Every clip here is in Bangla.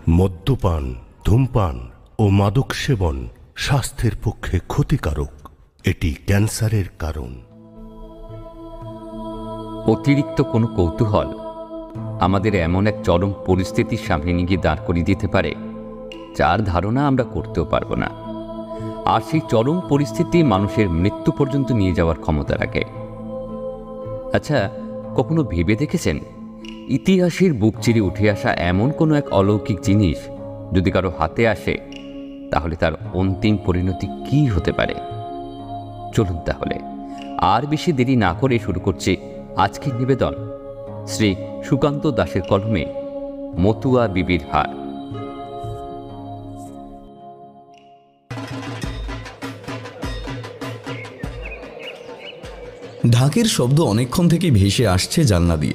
মদ্যপান, ধূমপান ও মাদক সেবন স্বাস্থ্যের পক্ষে ক্ষতিকারক। এটি ক্যান্সারের কারণ। অতিরিক্ত কোনো কৌতূহল আমাদের এমন এক চরম পরিস্থিতির সামনে নিয়ে দাঁড় করিয়ে দিতে পারে যার ধারণা আমরা করতেও পারবো না। আর সেই চরম পরিস্থিতি মানুষের মৃত্যু পর্যন্ত নিয়ে যাওয়ার ক্ষমতা রাখে। আচ্ছা, কখনো ভেবে দেখেছেন ইতিহাসের বুক চিরে উঠে আসা এমন কোনো এক অলৌকিক জিনিস যদি কারো হাতে আসে তাহলে তার অন্তিম পরিণতি কি হতে পারে? চলুন তাহলে আর বেশি দেরি না করে শুরু করছি আজকের নিবেদন, শ্রী সুকান্ত দাসের কলমে মতুয়া বিবির হার। ঢাকের শব্দ অনেকক্ষণ থেকে ভেসে আসছে জানলা দিয়ে।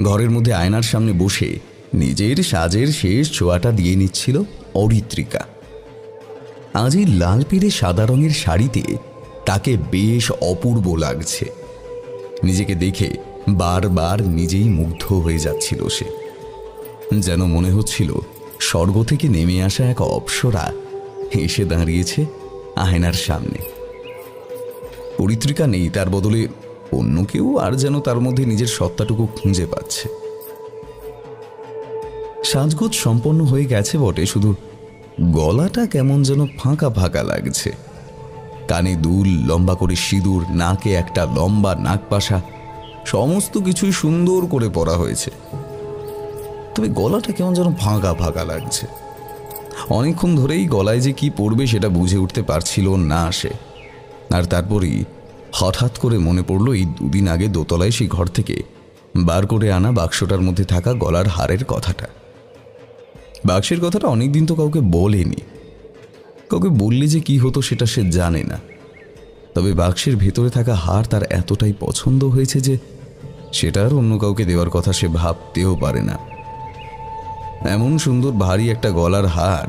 ঘরের মধ্যে আয়নার সামনে বসে নিজের সাজের শেষ ছোঁয়াটা দিয়ে নিচ্ছিল অরিত্রিকা। আজ এই লাল পেড়ে সাদা রঙের শাড়িতে তাকে বেশ অপূর্ব লাগছে। নিজেকে দেখে বারবার নিজেই মুগ্ধ হয়ে যাচ্ছিল সে। যেন মনে হচ্ছিল স্বর্গ থেকে নেমে আসা এক অপ্সরা এসে দাঁড়িয়েছে আয়নার সামনে। অরিত্রিকা নেই, তার বদলে অন্য কেউ আর যেন তার মধ্যে নিজের সত্তাটুকু খুঁজে পাচ্ছে। সাজগোজ সম্পন্ন হয়ে গেছে বটে, শুধু গলাটা কেমন যেন ফাঁকা ফাঁকা লাগছে। কানে দুল, লম্বা করে সিঁদুর, নাকে একটা লম্বা নাকপাশা, সমস্ত কিছুই সুন্দর করে পরা হয়েছে। তবে গলাটা কেমন যেন ফাঁকা ফাঁকা লাগছে। অনেকক্ষণ ধরেই গলায় যে কি পড়বে সেটা বুঝে উঠতে পারছিল না সে। আর তারপরেই হঠাৎ করে মনে পড়ল এই দুদিন আগে দোতলায় সেই ঘর থেকে বার করে আনা বাক্সটার মধ্যে থাকা গলার হারের কথাটা। বাক্সের কথাটা অনেকদিন তো কাউকে বলেনি। কাউকে বললে যে কি হতো সেটা সে জানে না। তবে বাক্সের ভেতরে থাকা হার তার এতটাই পছন্দ হয়েছে যে সেটা আর অন্য কাউকে দেওয়ার কথা সে ভাবতেও পারে না। এমন সুন্দর ভারী একটা গলার হার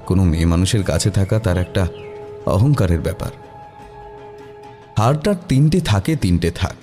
কোনো মেয়ে মানুষের কাছে থাকা তার একটা অহংকারের ব্যাপার। হারটার তিনটে থাকে, তিনটে থাক।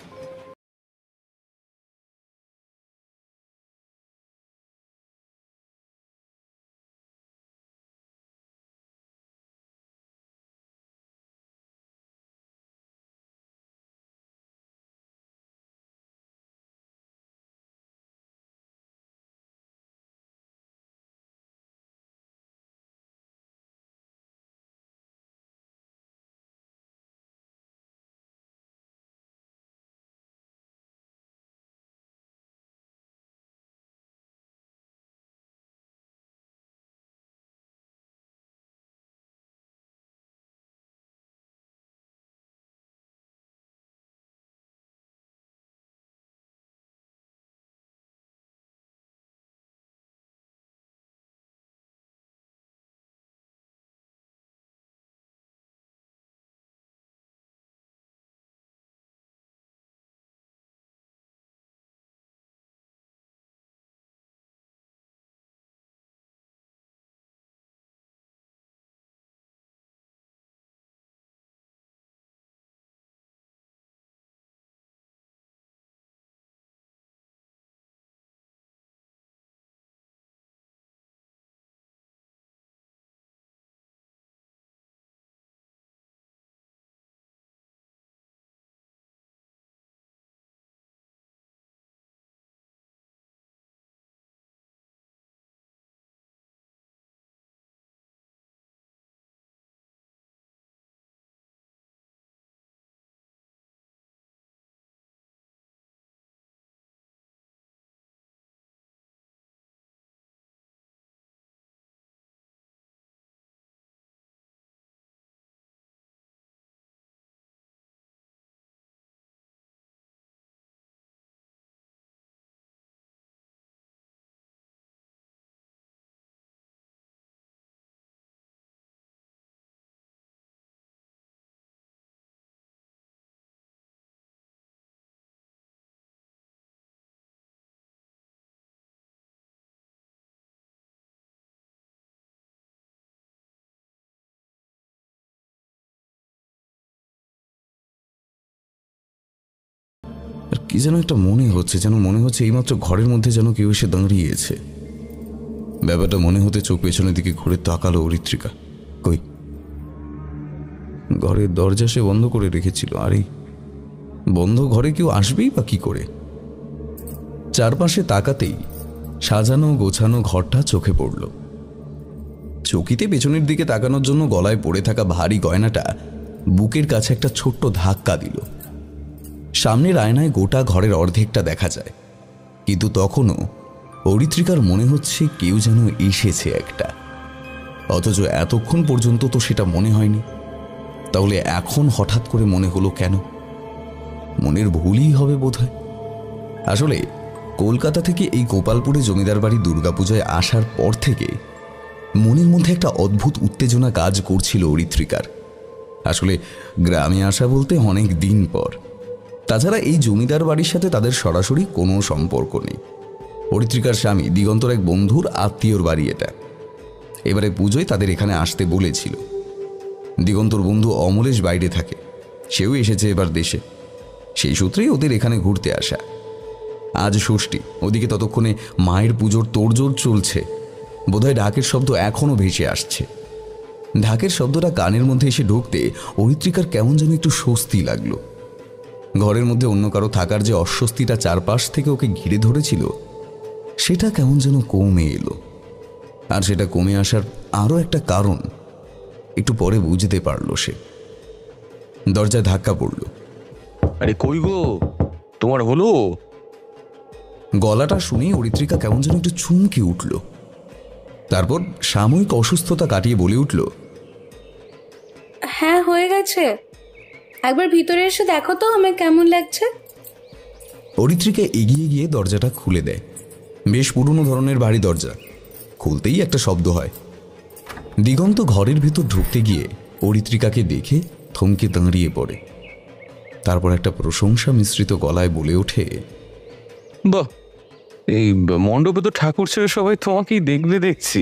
কি যেন একটা মনে হচ্ছে, যেন মনে হচ্ছে এইমাত্র ঘরের মধ্যে যেন কেউ এসে দাঁড়িয়েছে। ব্যাপারটা মনে হতে চোখ পেছনের দিকে ঘুরে তাকালো অরিত্রিকা। কই, ঘরের দরজা সে বন্ধ করে রেখেছিল, আর এই বন্ধ ঘরে কেউ আসবেই বা কি করে? চারপাশে তাকাতেই সাজানো গোছানো ঘরটা চোখে পড়ল। চকিতে পেছনের দিকে তাকানোর জন্য গলায় পড়ে থাকা ভারী গয়নাটা বুকের কাছে একটা ছোট্ট ধাক্কা দিল। সামনের আয়নায় গোটা ঘরের অর্ধেকটা দেখা যায়, কিন্তু তখনও অরিত্রিকার মনে হচ্ছে কেউ যেন এসেছে একটা, অথচ এতক্ষণ পর্যন্ত তো সেটা মনে হয়নি। তাহলে এখন হঠাৎ করে মনে হলো কেন? মনের ভুলই হবে বোধহয়। আসলে কলকাতা থেকে এই গোপালপুরে জমিদার বাড়ি দুর্গাপূজায় আসার পর থেকে মনের মধ্যে একটা অদ্ভুত উত্তেজনা কাজ করছিল অরিত্রিকার। আসলে গ্রামে আসা বলতে অনেক দিন পর। তাছাড়া এই জমিদার বাড়ির সাথে তাদের সরাসরি কোনো সম্পর্ক নেই। অরিত্রিকার স্বামী দিগন্তর এক বন্ধুর আত্মীয়র বাড়ি এটা। এবারে পুজোয় তাদের এখানে আসতে বলেছিল। দিগন্তর বন্ধু অমলেশ বাইরে থাকে, সেও এসেছে এবার দেশে। সেই সূত্রেই ওদের এখানে ঘুরতে আসা। আজ ষষ্ঠী, ওদিকে ততক্ষণে মায়ের পুজোর তোড়জোড় চলছে। বোধহয় ঢাকের শব্দ এখনো ভেসে আসছে। ঢাকের শব্দটা কানের মধ্যে এসে ঢুকতে অরিত্রিকার কেমন যেন একটু স্বস্তি লাগলো। ঘরের মধ্যে অন্য কারো থাকার যে অস্বস্তিটা চারপাশ থেকে ওকে ঘিরে ধরেছিল, সেটা কেমন যেন কমে এলো। আর সেটা কমে আসার আরও একটা কারণ একটু পরে বুঝতে পারলো সে। দরজায় ধাক্কা পড়ল। আরে কই গো, তোমার হলো? গলাটা শুনে অরিত্রিকা কেমন যেন একটু চমকে উঠল। তারপর সাময়িক অসুস্থতা কাটিয়ে বলে উঠল, হ্যাঁ হয়ে গেছে, একবার ভিতরে এসে দেখো তো আমার কেমন লাগছে। অরিত্রিকা এগিয়ে গিয়ে দরজাটা খুলে দেয়। বেশ পুরনো ধরনের ভারী দরজা, খুলতেই একটা শব্দ হয়। দিগন্ত ঘরের ভিতর ঢুকতে গিয়ে অরিত্রিকাকে দেখে থমকে দাঁড়িয়ে পড়ে। তারপর একটা প্রশংসা মিশ্রিত গলায় বলে ওঠে, বাহ, এই মণ্ডপে তো ঠাকুর ছেড়ে সবাই তোমাকেই দেখবে দেখছি।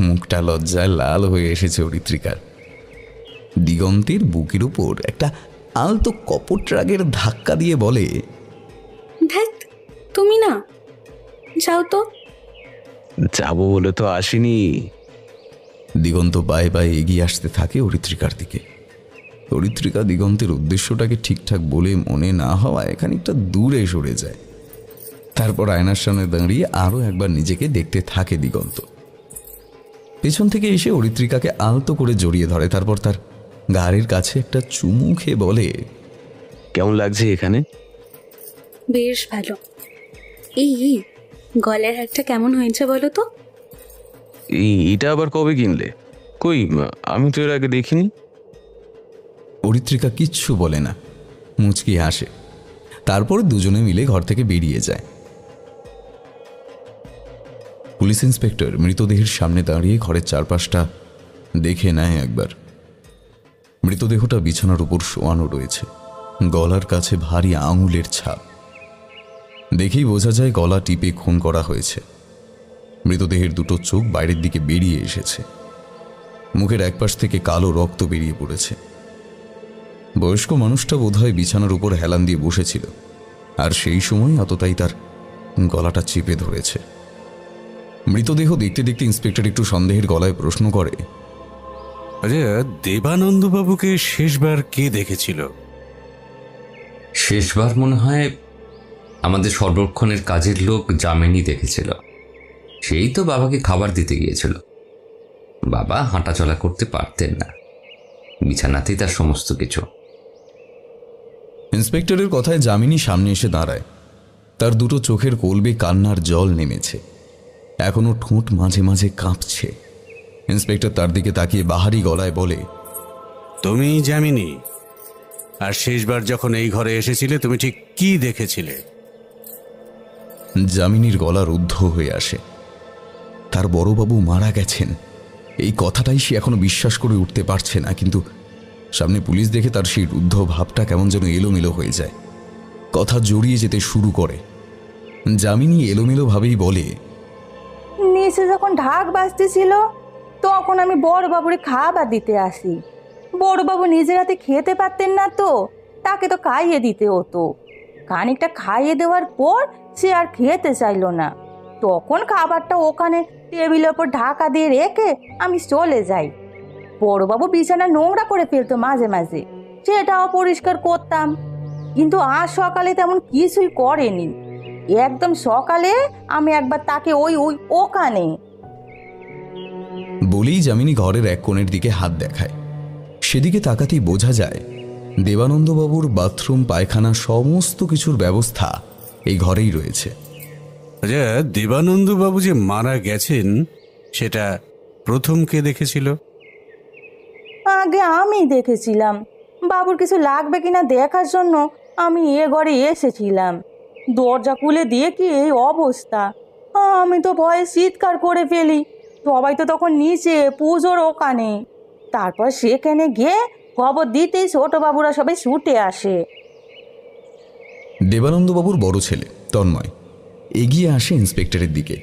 মুখটা লজ্জায় লাল হয়ে এসেছে অরিত্রিকার। দিগন্তের বুকের উপর একটা আলতো কপট রাগের ধাক্কা দিয়ে বলে, ধ্যাৎ, তুমি না, যাও তো। যাবো বলে তো আসিনি। দিগন্ত বায়ে বায়ে এগিয়ে আসতে থাকে অরিত্রিকার দিকে। অরিত্রিকা দিগন্তের উদ্দেশ্যটাকে ঠিকঠাক বলে মনে না হওয়ায় খানিকটা দূরে সরে যায়। তারপর আয়নার সামনে দাঁড়িয়ে আরও একবার নিজেকে দেখতে থাকে দিগন্ত। পেছন থেকে এসে অরিত্রিকাকে আলতো করে জড়িয়ে ধরে। তারপর তার গাড়ির কাছে একটা চুমু খেয়ে বলে, কেমন লাগছে এখানে? বেশ ভালো। এই গলার হারটা কেমন হয়েছে বলো তো? এটা আবার কবে কিনলে? কই, আমি তো এর আগে দেখিনি। অরিত্রিকা কিচ্ছু বলে না, মুচকি হাসে। তারপর দুজনে মিলে ঘর থেকে বেরিয়ে যায়। পুলিশ ইন্সপেক্টর মৃতদেহের সামনে দাঁড়িয়ে ঘরের চারপাশটা দেখে নেয় একবার। মৃতদেহটা বিছানার উপর শোয়ানো রয়েছে, গলার কাছে ভারী আঙুলের ছাপ। দেখেই বোঝা যায় গলা টিপে খুন করা হয়েছে। মৃতদেহের দুটো চোখ বাইরের দিকে বেরিয়ে এসেছে, মুখের একপাশ থেকে কালো রক্ত বেরিয়ে পড়েছে। বয়স্ক মানুষটা বোধহয় বিছানার উপর হেলান দিয়ে বসেছিল, আর সেই সময় অতটাই তার গলাটা চেপে ধরেছে। মৃতদেহ দেখতে দেখতে ইন্সপেক্টর একটু সন্দেহের গলায় প্রশ্ন করে, আরে দেবানন্দবাবুকে শেষবার কে দেখেছিল? শেষবার মনে হয় আমাদের সর্বক্ষণের কাজের লোক যামিনী দেখেছিল। সেই তো বাবাকে খাবার দিতে গিয়েছিল। বাবা হাঁটাচলা করতে পারতেন না, বিছানাতেই তার সমস্ত কিছু। ইন্সপেক্টরের কথায় যামিনী সামনে এসে দাঁড়ায়। তার দুটো চোখের কলবে কান্নার জল নেমেছে, এখনো ঠোঁট মাঝে মাঝে কাঁপছে। ইন্সপেক্টর তার দিকে তাকিয়ে বাহারি গলায় বলে, তুমি যামিনী, আর শেষবার যখন এই ঘরে এসেছিলে তুমি ঠিক কি দেখেছিলে? যামিনীর গলা রুদ্ধ হয়ে আসে। তার বড়বাবু মারা গেছেন, এই কথাটাই সে এখনো বিশ্বাস করে উঠতে পারছে না। কিন্তু সামনে পুলিশ দেখে তার সেই রুদ্ধ ভাবটা কেমন যেন এলোমেলো হয়ে যায়, কথা জড়িয়ে যেতে শুরু করে। যামিনী এলোমেলো ভাবেই বলে, নিচে যখন ঢাক বাজতেছিল তখন আমি বড়বাবুরে খাবার দিতে আসি। বড়বাবু নিজের হাতে খেতে পারতেন না, তো তাকে তো খাইয়ে দিতে হতো। খানিকটা খাইয়ে দেওয়ার পর সে আর খেতে চাইল না। তখন খাবারটা ওখানে টেবিলের ওপর ঢাকা দিয়ে রেখে আমি চলে যাই। বড়বাবু বিছানা নোংরা করে ফেলতো মাঝে মাঝে, সেটাও পরিষ্কার করতাম। কিন্তু আজ সকালে তেমন কিছুই করেনি। একদম সকালে আমি একবার তাকে ওখানে বলেই যামিনী ঘরের এক কোণের দিকে হাত দেখায়। সেদিকে তাকাতেই বোঝা যায় দেবানন্দবাবুর বাথরুম, পায়খানা সমস্ত কিছুর ব্যবস্থা এই ঘরেই রয়েছে। আচ্ছা, দেবানন্দ বাবু যে মারা গেছেন সেটা প্রথম কে দেখেছিল? আগে আমি দেখেছিলাম। বাবুর কিছু লাগবে কিনা দেখার জন্য আমি এ ঘরে এসেছিলাম। দরজা খুলে দিয়ে কি এই অবস্থা, আমি তো ভয়ে চিৎকার করে ফেলি। সবাই তো তখন নিচে পুজোর ওখানে। তারপর সেখানে গিয়ে খবর দিতেই ছোট বাবুরা সবাই ছুটে আসে। দেবানন্দবাবুর বড় ছেলে তন্ময় এগিয়ে আসে ইন্সপেক্টরের দিকে।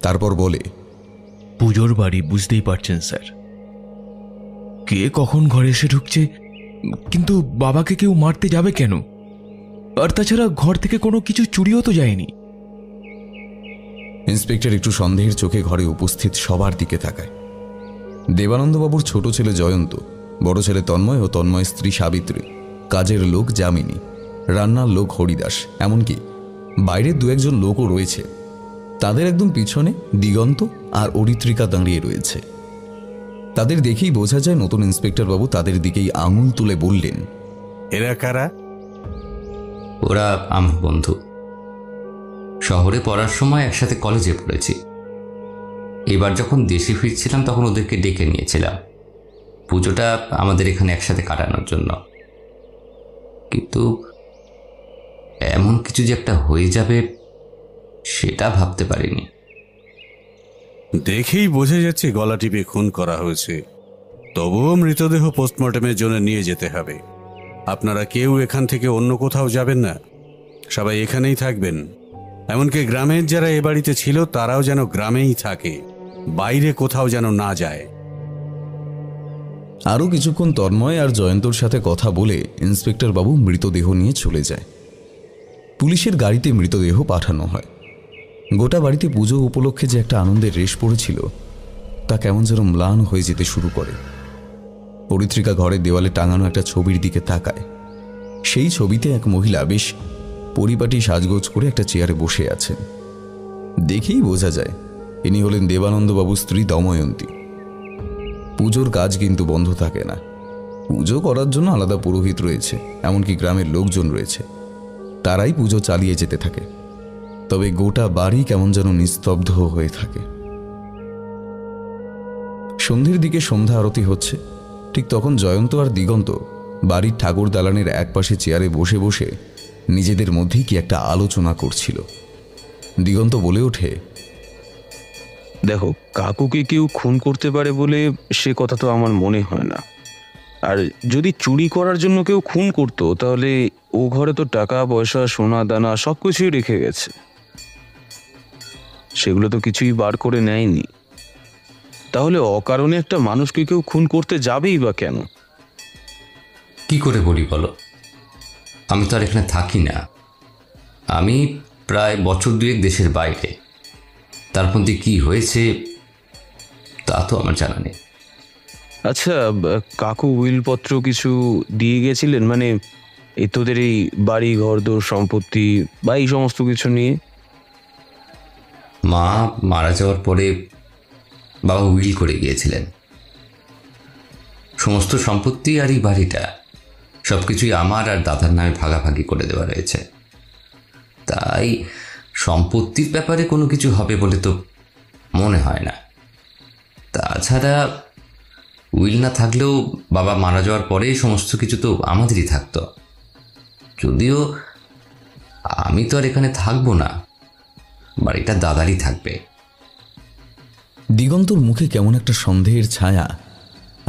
তারপর বলে, পুজোর বাড়ি, বুঝতেই পারছেন স্যার, কে কখন ঘরে এসে ঢুকছে। কিন্তু বাবাকে কেউ মারতে যাবে কেন? আর তাছাড়া ঘর থেকে কোনো কিছু চুরিও তো যায়নি। ইন্সপেক্টর একটু সন্দেহের চোখে ঘরে উপস্থিত সবার দিকে তাকায়। দেবানন্দবাবুর ছোট ছেলে জয়ন্ত, বড় ছেলে তন্ময় ও তন্ময়ের স্ত্রী সাবিত্রী, কাজের লোক যামিনী, রান্নার লোক হরিদাস, এমনকি বাইরের দু একজন লোকও রয়েছে। তাদের একদম পিছনে দিগন্ত আর অরিত্রিকা দাঁড়িয়ে রয়েছে। তাদের দেখেই বোঝা যায় নতুন ইন্সপেক্টর বাবু তাদের দিকেই আঙুল তুলে বললেন, এরা কারা? ওরা আমার বন্ধু। শহরে পড়ার সময় একসাথে কলেজে পড়েছি। এবার যখন দেশে ফিরছিলাম তখন ওদেরকে ডেকে নিয়েছিলাম পুজোটা আমাদের এখানে একসাথে কাটানোর জন্য। কিন্তু এমন কিছু যে একটা হয়ে যাবে সেটা ভাবতে পারিনি। দেখেই বোঝা যাচ্ছে গলা টিপে খুন করা হয়েছে। তবুও মৃতদেহ পোস্টমর্টমের জন্য নিয়ে যেতে হবে। আপনারা কেউ এখান থেকে অন্য কোথাও যাবেন না, সবাই এখানেই থাকবেন। এমনকি গ্রামের যারা এ বাড়িতে ছিল তারাও যেন গ্রামেই থাকে, বাইরে কোথাও যেন না যায়। আরও কিছুক্ষণ তন্ময় আর জয়ন্তর সাথে কথা বলে ইন্সপেক্টর বাবু মৃতদেহ নিয়ে চলে যায়। পুলিশের গাড়িতে মৃতদেহ পাঠানো হয়। গোটা বাড়িতে পুজো উপলক্ষে যে একটা আনন্দের রেশ পড়েছিল তা কেমন যেন ম্লান হয়ে যেতে শুরু করে। পরিত্রিকা ঘরের দেওয়ালে টাঙানো একটা ছবির দিকে তাকায়। সেই ছবিতে এক মহিলা বেশ পরিপাটি সাজগোজ করে একটা চেয়ারে বসে আছেন। দেখেই বোঝা যায় ইনি হলেন দেবানন্দবাবুর স্ত্রী দময়ন্তী। পুজোর কাজ কিন্তু বন্ধ থাকে না। পুজো করার জন্য আলাদা পুরোহিত রয়েছে, এমনকি গ্রামের লোকজন রয়েছে, তারাই পুজো চালিয়ে যেতে থাকে। তবে গোটা বাড়ি কেমন যেন নিস্তব্ধ হয়ে থাকে। সন্ধ্যের দিকে সন্ধ্যা আরতি হচ্ছে। ঠিক তখন জয়ন্ত আর দিগন্ত বাড়ির ঠাকুর দালানের একপাশে চেয়ারে বসে বসে নিজেদের মধ্যেই কি একটা আলোচনা করছিল। দিগন্ত বলে ওঠে, দেখো, কাকুকে কেউ খুন করতে পারে বলে সে কথা তো আমার মনে হয় না। আর যদি চুরি করার জন্য কেউ খুন করতো তাহলে ও ঘরে তো টাকা পয়সা, সোনা দানা সবকিছুই রেখে গেছে, সেগুলো তো কিছুই বার করে নেয়নি। তাহলে অকারণে একটা মানুষকে কেউ খুন করতে যাবেই বা কেন? কি করে বলি বলো, আমি তো আর এখানে থাকি না। আমি প্রায় বছর দুয়েক দেশের বাইরে। তার মধ্যে কি হয়েছে তা তো আমার জানা নেই। আচ্ছা, কাকু উইলপত্র কিছু দিয়ে গেছিলেন, মানে এই তোদের এই বাড়ি ঘরদোর সম্পত্তি বা এই সমস্ত কিছু নিয়ে? মা মারা যাওয়ার পরে বাবা উইল করে গিয়েছিলেন। সমস্ত সম্পত্তি আর এই বাড়িটা সবকিছুই আমার আর দাদার নামে ভাগাভাগি করে দেওয়া রয়েছে। তাই সম্পত্তির ব্যাপারে কোনো কিছু হবে বলে তো মনে হয় না। তাছাড়া উইল না থাকলেও বাবা মারা যাওয়ার পরে সমস্ত কিছু তো আমাদেরই থাকতো। যদিও আমি তো আর এখানে থাকবো না, বাড়িটা দাদারই থাকবে। দিগন্তর মুখে কেমন একটা সন্দেহের ছায়া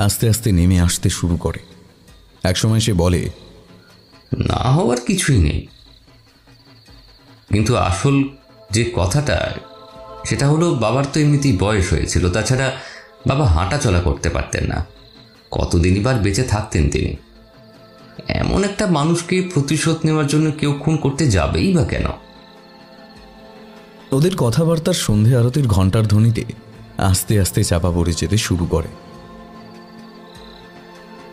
আস্তে আস্তে নেমে আসতে শুরু করে। একসময় সে বলে, না হওয়ার কিছুই নেই, কিন্তু আসল যে কথাটা সেটা হলো বাবার তো এমনিতেই বয়স হয়েছিল। তাছাড়া বাবা হাঁটা চলা করতে পারতেন না, কতদিনই বার বেঁচে থাকতেন তিনি। এমন একটা মানুষকে প্রতিশোধ নেওয়ার জন্য কেউ খুন করতে যাবেই বা কেন? ওদের কথাবার্তার সন্ধে আরতির ঘণ্টার ধ্বনিতে আস্তে আস্তে চাপা পড়ে যেতে শুরু করে।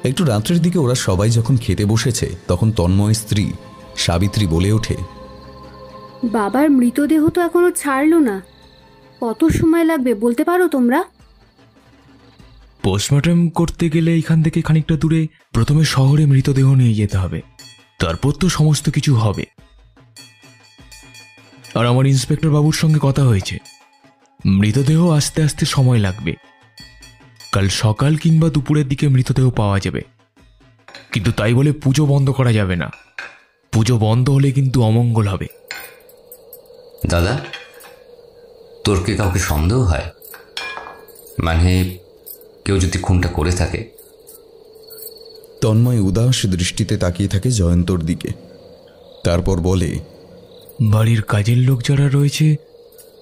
একটু রাত্রের দিকে ওরা সবাই যখন খেতে বসেছে তখন তন্ময়ের স্ত্রী সাবিত্রী বলে ওঠে, বাবার মৃতদেহ তো এখনো ছাড়লো না, কত সময় লাগবে বলতে পারো তোমরা? পোস্টমর্টম করতে গেলে এখান থেকে খানিকটা দূরে প্রথমে শহরে মৃতদেহ নিয়ে যেতে হবে, তারপর তো সমস্ত কিছু হবে। আর আমার ইন্সপেক্টর বাবুর সঙ্গে কথা হয়েছে, মৃতদেহ আস্তে আস্তে সময় লাগবে, কাল সকাল কিংবা দুপুরের দিকে মৃতদেহ পাওয়া যাবে। কিন্তু তাই বলে পুজো বন্ধ করা যাবে না, পুজো বন্ধ হলে কিন্তু অমঙ্গল হবে। দাদা, তোর কি কাউকে সন্দেহ হয়? মানে কেউ যদি খুনটা করে থাকে? তন্ময় উদাস দৃষ্টিতে তাকিয়ে থাকে জয়ন্তর দিকে, তারপর বলে, বাড়ির কাজের লোক যারা রয়েছে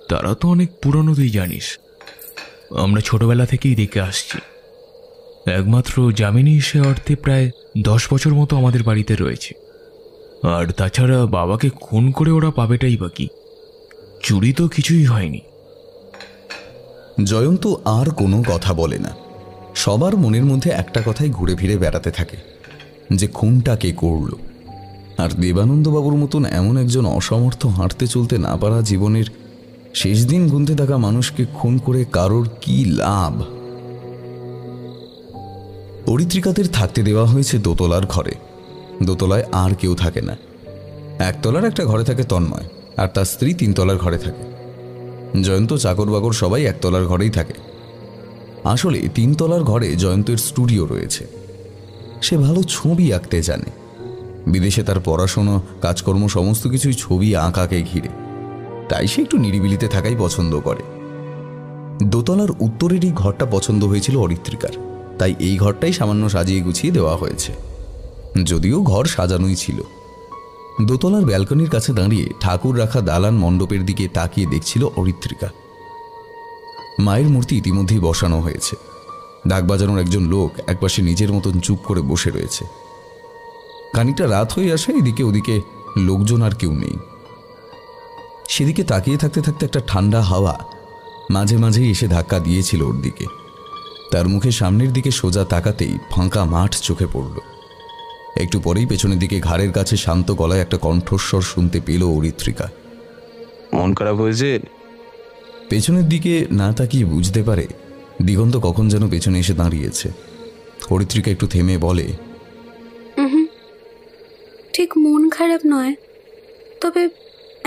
তারা তো অনেক পুরনো, তুই জানিস, আমরা ছোটবেলা থেকেই দেখে আসছি। একমাত্র যামিনী সে অর্থে প্রায় 10 বছর মতো আমাদের বাড়িতে রয়েছে। আর তাছাড়া বাবাকে খুন করে ওরা পাবেটাই বাকি, চুরি তো কিছুই হয়নি। জয়ন্ত আর কোনো কথা বলে না। সবার মনের মধ্যে একটা কথাই ঘুরে ফিরে বেড়াতে থাকে, যে খুনটা কে করল। আর দেবানন্দবাবুর মতন এমন একজন অসমর্থ হাঁটতে চলতে না পারা জীবনের শেষ দিন গুনতে থাকা মানুষকে খুন করে কারোর কি লাভ? পরিত্রিকাদের থাকতে দেওয়া হয়েছে দোতলার ঘরে। দোতলায় আর কেউ থাকে না। একতলার একটা ঘরে থাকে তন্ময়, আর তার স্ত্রী 3 তলার ঘরে থাকে। জয়ন্ত, চাকর বাকর সবাই একতলার ঘরেই থাকে। আসলে 3 তলার ঘরে জয়ন্তের স্টুডিও রয়েছে। সে ভালো ছবি আঁকতে জানে। বিদেশে তার পড়াশোনা, কাজকর্ম সমস্ত কিছুই ছবি আঁকাকে ঘিরে, তাই সে একটু নিরিবিলিতে থাকাই পছন্দ করে। দোতলার উত্তরের এই ঘরটা পছন্দ হয়েছিল অরিত্রিকার, তাই এই ঘরটাই সামান্য সাজিয়ে গুছিয়ে দেওয়া হয়েছে, যদিও ঘর সাজানোই ছিল। দোতলার ব্যালকনির কাছে দাঁড়িয়ে ঠাকুর রাখা দালান মণ্ডপের দিকে তাকিয়ে দেখছিল অরিত্রিকা। মায়ের মূর্তি ইতিমধ্যেই বসানো হয়েছে। ডাক বাজানোর একজন লোক একপাশে নিজের মতন চুপ করে বসে রয়েছে। খানিকটা রাত হয়ে আসে, এদিকে ওদিকে লোকজন আর কেউ নেই। সেদিকে তাকিয়ে থাকতে থাকতে একটা ঠান্ডা হাওয়া মাঝে মাঝেই এসে ধাক্কা দিয়েছিল ওর দিকে। তার মুখে সামনের দিকে সোজা তাকাতেই ফাঁকা মাঠ চোখে পড়ল। একটু পরেই পেছনের দিকে ঘাড়ের কাছে শান্ত গলায় একটা কণ্ঠস্বর শুনতে পেল অরিত্রিকা। মন খারাপ হয়েছে? পেছনের দিকে না তাকিয়ে বুঝতে পারে দিগন্ত কখন যেন পেছনে এসে দাঁড়িয়েছে। অরিত্রিকা একটু থেমে বলে, ঠিক মন খারাপ নয়, তবে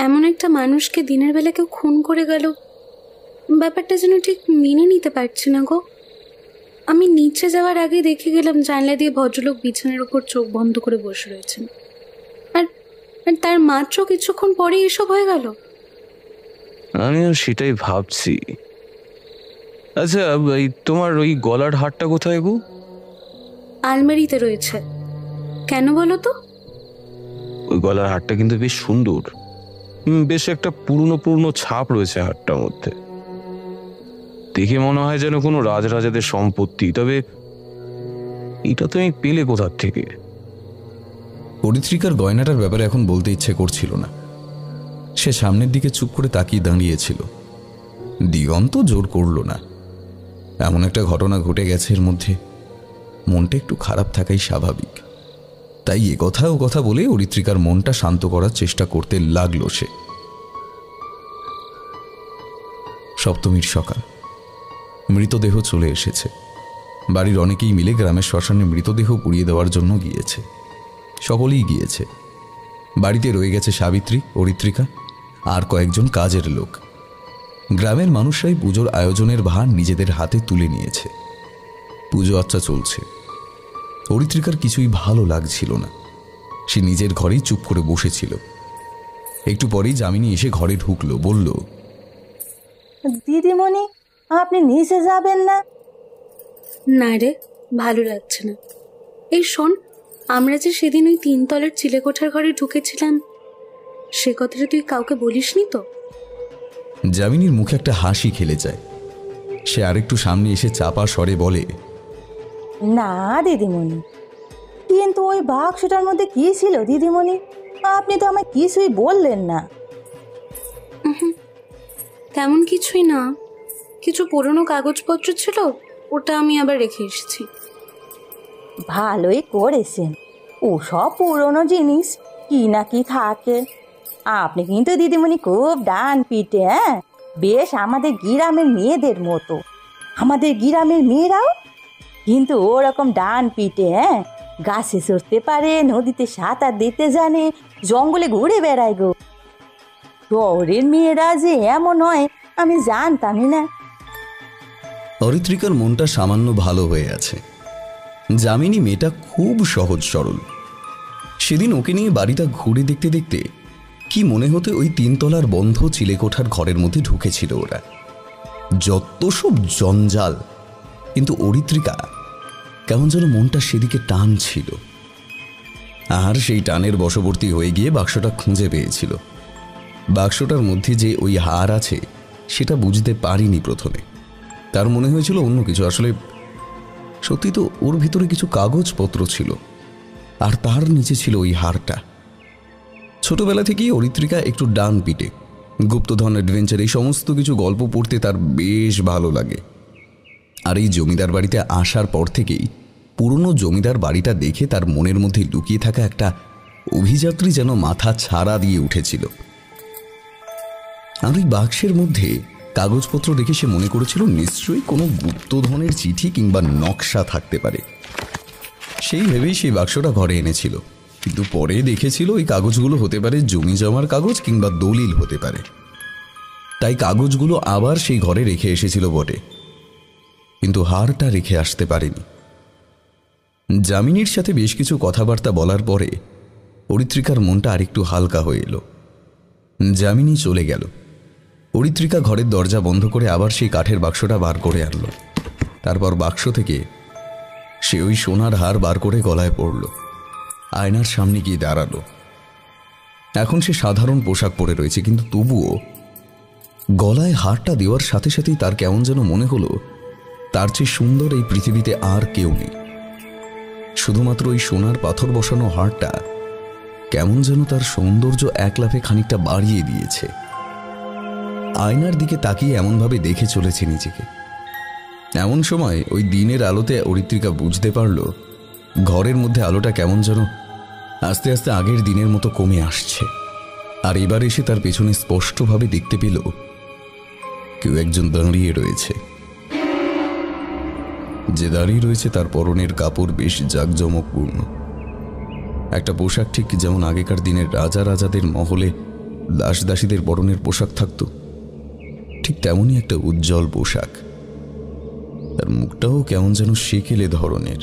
এমন একটা মানুষকে দিনের বেলা কেউ খুন করে গেল, ব্যাপারটা যেন ঠিক মেনে নিতে পারছি না গো। আমি নিচে যাওয়ার আগে দেখে গেলাম জানলা দিয়ে ভদ্রলোক বিছানার উপর চোখ বন্ধ করে বসে রয়েছেন, আর তার মাত্র কিছুক্ষণ পরে এসব হয়ে গেল। আমিও সেটাই ভাবছি। আচ্ছা, তোমার ওই গলার হারটা কোথায় গো? আলমারিতে রয়েছে। কেন বলো তো? ওই গলার হারটা কিন্তু বেশ সুন্দর, বেশ একটা পুরনো পুরনো ছাপ রয়েছে হারটার মধ্যে। দেখে মনে হয় যেন কোনো রাজরাজাদের সম্পত্তি। তবে এটা তুমি পেলে কোথার থেকে? পরিত্রিকার গয়নাটার ব্যাপারে এখন বলতে ইচ্ছে করছিল না। সে সামনের দিকে চুপ করে তাকিয়ে দাঁড়িয়েছিল। দিগন্ত জোর করল না। এমন একটা ঘটনা ঘটে গেছে এর মধ্যে, মনটা একটু খারাপ থাকাই স্বাভাবিক। তাই এ কথা ও কথা বলে অরিত্রিকার মনটা শান্ত করার চেষ্টা করতে লাগলো সে। সপ্তমীর সকাল। মৃতদেহ চলে এসেছে। বাড়ির অনেকেই মিলে গ্রামের শ্মশানে মৃতদেহ পুড়িয়ে দেওয়ার জন্য গিয়েছে। সকলেই গিয়েছে। বাড়িতে রয়ে গেছে সাবিত্রী, অরিত্রিকা আর কয়েকজন কাজের লোক। গ্রামের মানুষরাই পুজোর আয়োজনের ভার নিজেদের হাতে তুলে নিয়েছে। পুজো আচ্ছা চলছে। অরিত্রিকার কিছুই ভালো লাগছিল না। সে নিজের ঘরেই চুপ করে বসেছিল। একটু পরেই যামিনী এসে ঘরে ঢুকলো, বলল, দিদিমণি, আপনি নিচে যাবেন না? না রে, ভালো লাগছে না। এই শোন, আমরা যে সেদিন ওই 3 তলার চিলেকোঠার ঘরে ঢুকেছিলাম, সে কথাটা তুই কাউকে বলিসনি তো? যামিনীর মুখে একটা হাসি খেলে যায়। সে আরেকটু সামনে এসে চাপা স্বরে বলে, না দিদিমণি, কিন্তু ওই বাক্সটার মধ্যে কি ছিল দিদিমণি? আপনি তো আমায় কিছুই বললেন না। তেমন কিছুই না, কিছু পুরনো কাগজপত্র ছিল, ওটা আমি আবার রেখে এসেছি। ভালোই করেছেন, ওসব পুরনো জিনিস কি না কি থাকে। আপনি কিন্তু দিদিমণি খুব ডান পিটে, হ্যাঁ, বেশ আমাদের গ্রামের মেয়েদের মতো। আমাদের গ্রামের মেয়েরাও কিন্তু ওরকম ডান পিটে, হ্যাঁ, গাছে চড়তে পারে, নদীতে সাঁতার দিতে জানে, জঙ্গলে ঘুরে বেড়ায় গো। শহরের মেয়েরা যে এমন হয় আমি জানতামই না। অরিত্রিকার মনটা সামান্য ভালো হয়ে আছে। যামিনী মেয়েটা খুব সহজ সরল। সেদিন ওকে নিয়ে বাড়িটা ঘুরে দেখতে দেখতে কি মনে হতে ওই 3 তলার বন্ধ চিলেকোঠার ঘরের মধ্যে ঢুকেছিল ওরা। যত সব জঞ্জাল, কিন্তু অরিত্রিকা কেমন যেন মনটা সেদিকে টান ছিল। আর সেই টানের বশবর্তী হয়ে গিয়ে বাক্সটা খুঁজে পেয়েছিল। বাক্সটার মধ্যে যে ওই হার আছে সেটা বুঝতে পারিনি প্রথমে। তার মনে হয়েছিল অন্য কিছু। আসলে সত্যি তো ওর ভিতরে কিছু কাগজপত্র ছিল, আর তার নিচে ছিল ওই হারটা। ছোটবেলা থেকেই অরিত্রিকা একটু ডান পিটে, গুপ্তধন, অ্যাডভেঞ্চার, এই সমস্ত কিছু গল্প পড়তে তার বেশ ভালো লাগে। আর এই জমিদার বাড়িতে আসার পর থেকেই পুরনো জমিদার বাড়িটা দেখে তার মনের মধ্যে লুকিয়ে থাকা একটা অভিযাত্রী যেন মাথা ছাড়া দিয়ে উঠেছিল। আর ওই বাক্সের মধ্যে কাগজপত্র দেখে সে মনে করেছিল নিশ্চয়ই কোনো গুপ্তধনের চিঠি কিংবা নকশা থাকতে পারে। সেই ভেবেই সেই বাক্সটা ঘরে এনেছিল। কিন্তু পরে দেখেছিল ওই কাগজগুলো হতে পারে জমি জমার কাগজ কিংবা দলিল হতে পারে। তাই কাগজগুলো আবার সেই ঘরে রেখে এসেছিল বটে, কিন্তু হারটা রেখে আসতে পারেনি। যামিনীর সাথে বেশ কিছু কথাবার্তা বলার পরে অরিত্রিকার মনটা আরেকটু হালকা হয়ে এলো। যামিনী চলে গেল। অরিত্রিকা ঘরের দরজা বন্ধ করে আবার সেই কাঠের বাক্সটা বার করে আনলো। তারপর বাক্স থেকে সে ওই সোনার হার বার করে গলায় পড়ল। আয়নার সামনে গিয়ে দাঁড়ালো। এখন সে সাধারণ পোশাক পরে রয়েছে, কিন্তু তবুও গলায় হারটা দেওয়ার সাথে সাথেই তার কেমন যেন মনে হলো তার চেয়ে সুন্দর এই পৃথিবীতে আর কেউ নেই। শুধুমাত্র ওই সোনার পাথর বসানো হারটা কেমন যেন তার সৌন্দর্য এক লাফে খানিকটা বাড়িয়ে দিয়েছে। আয়নার দিকে তাকিয়ে এমনভাবে দেখে চলেছে নিজেকে। এমন সময় ওই দিনের আলোতে অরিত্রিকা বুঝতে পারল ঘরের মধ্যে আলোটা কেমন যেন আস্তে আস্তে আগের দিনের মতো কমে আসছে। আর এবার এসে তার পেছনে স্পষ্টভাবে দেখতে পেল কেউ একজন দাঁড়িয়ে রয়েছে। যে দাঁড়িয়ে রয়েছে তার পরনের কাপড় বেশ জাঁকজমকপূর্ণ। একটা পোশাক ঠিক যেমন আগেকার দিনের রাজা রাজাদের মহলে দাস দাসীদের পরনের পোশাক থাকত, ঠিক তেমনই একটা উজ্জ্বল পোশাক। তার মুখটাও কেমন যেন সেকেলে ধরনের।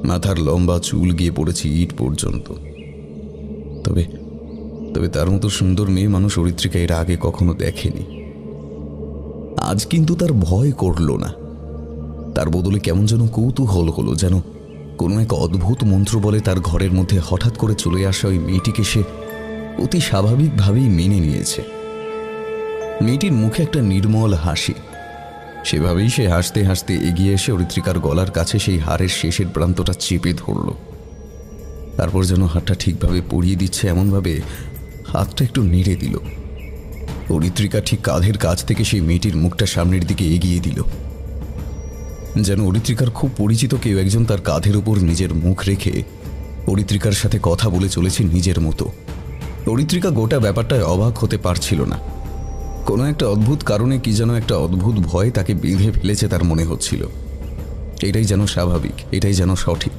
মাথার লম্বা চুল গিয়ে পড়েছে ইট পর্যন্ত। তবে তবে তার মতো সুন্দর মেয়ে মানুষ অরিত্রিকা এর আগে কখনো দেখেনি। আজ কিন্তু তার ভয় করল না, তার বদলে কেমন যেন কৌতূহল হলো, যেন কোনো এক অদ্ভুত মন্ত্র বলে তার ঘরের মধ্যে হঠাৎ করে চলে আসা ওই মেয়েটিকে সে অতি স্বাভাবিকভাবেই মেনে নিয়েছে। মেয়েটির মুখে একটা নির্মল হাসি। সেভাবেই সে হাসতে হাসতে এগিয়ে এসে অরিত্রিকার গলার কাছে সেই হারের শেষের প্রান্তটা চেপে ধরল। তারপর যেন হাতটা ঠিকভাবে পরিয়ে দিচ্ছে এমনভাবে হাতটা একটু নেড়ে দিল। অরিত্রিকা ঠিক কাঁধের কাছ থেকে সেই মেয়েটির মুখটা সামনের দিকে এগিয়ে দিল, যেন অরিত্রিকার খুব পরিচিত কেউ একজন তার কাঁধের উপর নিজের মুখ রেখে অরিত্রিকার সাথে কথা বলে চলেছে নিজের মতো। অরিত্রিকা গোটা ব্যাপারটায় অবাক হতে পারছিল না। কোনো একটা অদ্ভুত কারণে কি যেন একটা অদ্ভুত ভয় তাকে বেঁধে ফেলেছে তার মনে হচ্ছিল। এটাই যেন স্বাভাবিক, এটাই যেন সঠিক।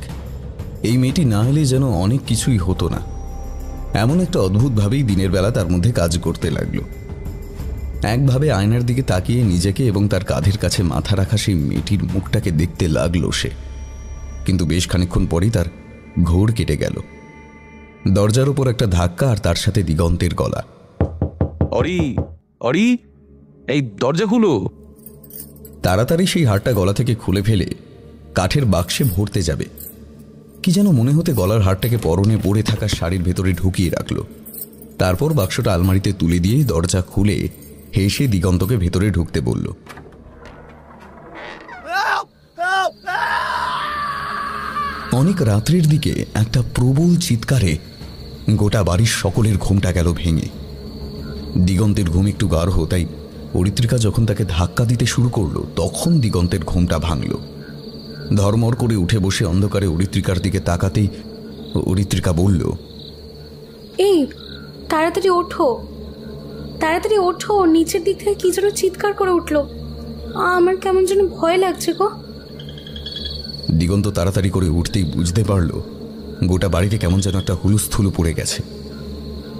এই মেয়েটি না এলে যেন অনেক কিছুই হতো না। এমন একটা অদ্ভুতভাবেই দিনের বেলা তার মধ্যে কাজ করতে লাগলো। একভাবে আয়নার দিকে তাকিয়ে নিজেকে এবং তার কাঁধের কাছে মাথা রাখা সেই মেয়েটির মুখটাকে দেখতে লাগলো সে। কিন্তু বেশ খানিকক্ষণ পরই তার ঘোর কেটে গেল। দরজার উপর একটা ধাক্কা, আর তার সাথে দিগন্তের গলা। অরি, অরি, এই দরজা খুলো। তাড়াতাড়ি সেই হারটা গলা থেকে খুলে ফেলে কাঠের বাক্সে ভরতে যাবে, কি যেন মনে হতে গলার হারটাকে পরনে পড়ে থাকা শাড়ির ভেতরে ঢুকিয়ে রাখল। তারপর বাক্সটা আলমারিতে তুলে দিয়ে দরজা খুলে হেসে দিগন্তকে ভেতরে ঢুকতে বলল। অনেক রাত্রির দিকে একটা প্রবল চিৎকারে গোটা বাড়ির সকলের ঘুমটা গেল ভেঙে। দিগন্তের ঘুম একটু গাঢ়, তাই অরিত্রিকা যখন তাকে ধাক্কা দিতে শুরু করলো তখন দিগন্তের ঘুমটা ভাঙল। ধর্মর করে উঠে বসে অন্ধকারে অরিত্রিকার দিকে তাকাতেই অরিত্রিকা বলল, এই তাড়াতাড়ি ওঠো, তাড়াতাড়ি ওঠো। নিচের দিক থেকে কি যেন চিৎকার করে উঠলো। আমার কেমন যেন ভয় লাগছে গো। দিগন্ত তাড়াতাড়ি করে উঠতেই বুঝতে পারল গোটা বাড়িতে কেমন যেন একটা হুলুস্থুলু পড়ে গেছে।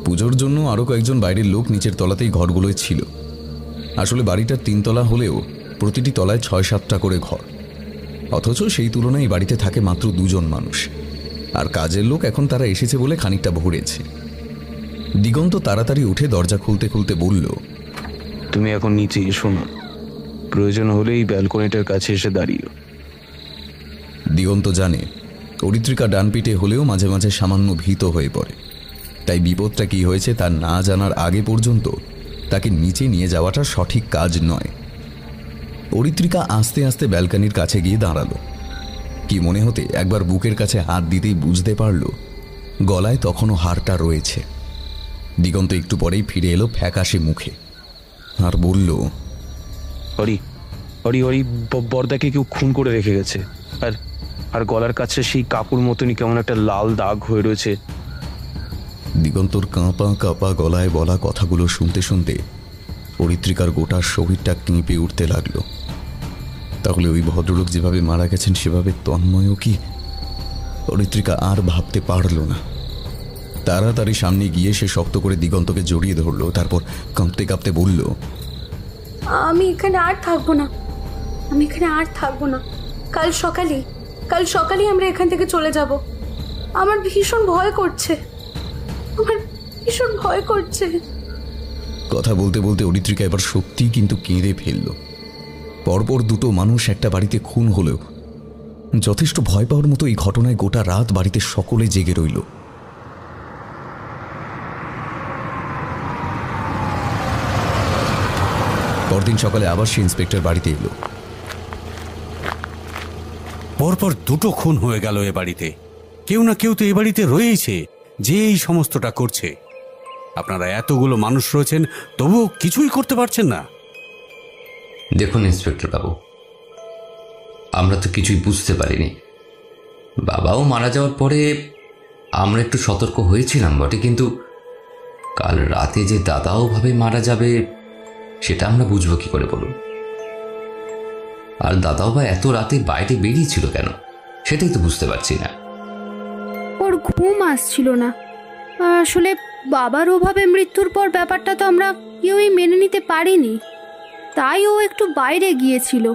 পুজোর জন্য আরও কয়েকজন বাইরের লোক নিচের তলাতেই ঘরগুলোয় ছিল। আসলে বাড়িটা 3 তলা হলেও প্রতিটি তলায় 6-7টা করে ঘর, অথচ সেই তুলনায় এই বাড়িতে থাকে মাত্র 2 জন মানুষ। আর কাজের লোক এখন তারা এসেছে বলে খানিকটা ভরেছে। দিগন্ত তাড়াতাড়ি উঠে দরজা খুলতে খুলতে বলল, তুমি এখন নিচে এসো না, প্রয়োজন হলে এই ব্যালকনিটার কাছে এসে দাঁড়িও। দিগন্ত জানে অরিত্রিকা ডান পিঠে হলেও মাঝে মাঝে সামান্য ভীত হয়ে পড়ে, তাই বিপদটা কি হয়েছে তা না জানার আগে পর্যন্ত তাকে নিচে নিয়ে যাওয়াটা সঠিক কাজ নয়। অরিত্রিকা আস্তে আস্তে ব্যালকনির কাছে গিয়ে দাঁড়ালো। কি মনে হতে একবার বুকের কাছে হাত দিতেই বুঝতে পারল গলায় তখনও হারটা রয়েছে। দিগন্ত একটু পরেই ফিরে এলো ফ্যাকাশে মুখে আর বলল, হরি হরি হরি, বর্দাকে কেউ খুন করে রেখে গেছে। আর আর গলার কাছে সেই কাপড় মতনই কেমন একটা লাল দাগ হয়ে রয়েছে। দিগন্তর কাঁপা কাঁপা গলায় বলা কথাগুলো শুনতে শুনতে অরিত্রিকার গোটা শরীরটা কেঁপে উঠতে লাগলো। তাহলে ওই ভদ্রলোক যেভাবে মারা গেছেন সেভাবে তন্ময়ও কি? অরিত্রিকা আর ভাবতে পারল না। তাড়াতাড়ি সামনে গিয়ে সে শক্ত করে দিগন্তকে জড়িয়ে ধরল। তারপর কাঁপতে কাঁপতে বলল, আমি এখানে আর থাকবো না, আমি এখানে আর থাকবো না। কাল সকালেই আমরা এখান থেকে চলে যাব। আমার ভীষণ ভয় করছে, আমার ভীষণ ভয় করছে। কথা বলতে বলতে অরিত্রিকা এবার সত্যিই কিন্তু কেঁদে ফেলল। পরপর 2টো মানুষ একটা বাড়িতে খুন হলেও যথেষ্ট ভয় পাওয়ার মতো এই ঘটনায় গোটা রাত বাড়িতে সকলে জেগে রইল। পরদিন সকালে আবার সে ইন্সপেক্টর বাড়িতে এলো। পরপর 2টো খুন হয়ে গেল এ বাড়িতে। কেউ না কেউ তো এ বাড়িতে রয়েছে যে এই সমস্তটা করছে। আপনারা এতগুলো মানুষ রয়েছেন, তবুও কিছুই করতে পারছেন না। দেখুন ইন্সপেক্টর বাবু, আমরা তো কিছুই বুঝতে পারিনি। বাবাও মারা যাওয়ার পরে আমরা একটু সতর্ক হয়েছিলাম বটে, কিন্তু কাল রাতে যে দাদাও ভাবে মারা যাবে সেটা আমরা বুঝবো কি করে বলুন? আর দাদাও বা এত রাতে বাইরে বেরিয়েছিল কেন সেটাই তো বুঝতে পারছি না। ওর ঘুম আসছিল না। আসলে বাবার ওভাবে মৃত্যুর পর ব্যাপারটা তো আমরা কেউই মেনে নিতে পারিনি, তাই ও একটু বাইরে গিয়েছিল।